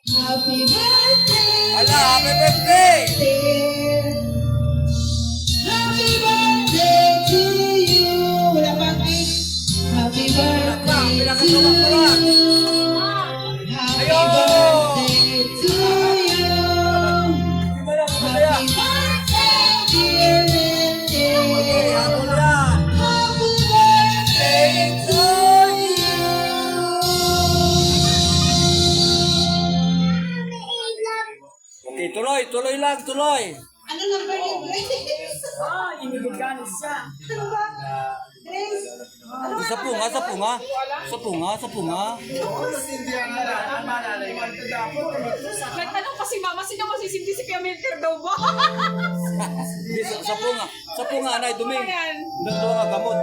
Happy birthday. Ala, happy birthday! Happy birthday to you. Wala pang cake. Happy birthday to you. Happy birthday to you. Happy birthday, dear Lindy. Happy birthday to you. Okay, tuloy lang, tuloy. Ano number ni Grace? Inibigyan siya. Ano ba? Grace? Sa punga. Nagtanong pa si Mama, sino masisindi si Piamelter daw ba? Hindi, sa punga, anay, dumi. Ano yan? Dito nga gamot.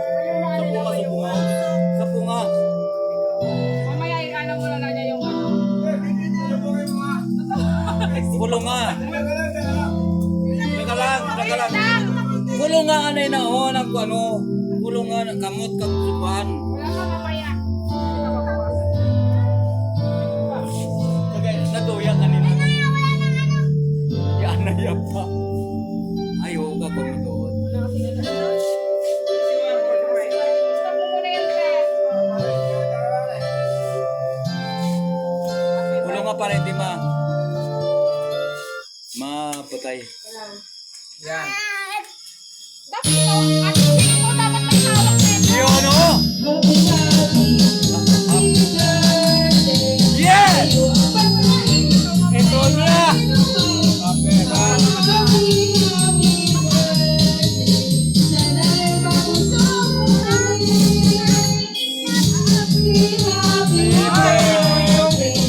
Sa punga. Mamaya ikana mo na niya yung ano. Kulong nga. Nagalang. Kulong nga, anay na, ng ano. Kulong nga, kamot, kamusupan. Wala ka mamaya. Naduya kanina. Yan na yan pa. Ayaw ka kung doon. Stop mo muna yan, Pe. Kulong nga pa rin, di ma. Mapatay. Yan. Dapat ito, at hindi mo dapat may hawak nito. Yun o! Happy birthday. Yes! Ito niya!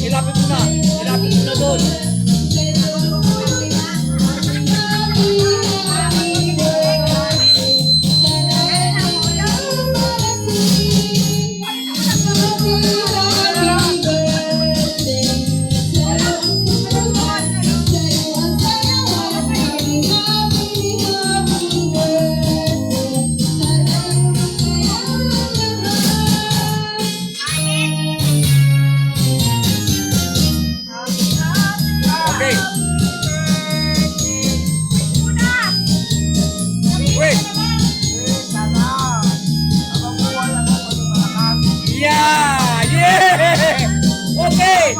Ilapit mo na doon. Okay. Wait. Yeah! Okay!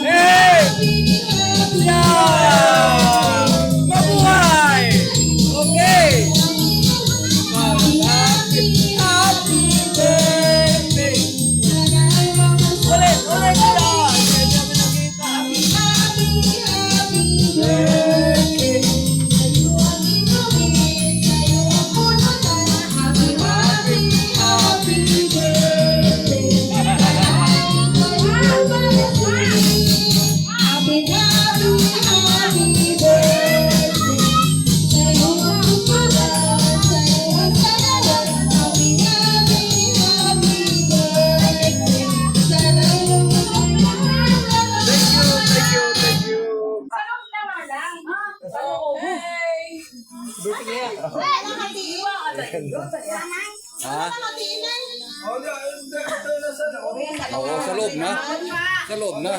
Yeah! Mabuhay! Okay! Happy birthday! Ulit Thank you. Salong na nga lang. Salong. Ha? Oo, sa loob na.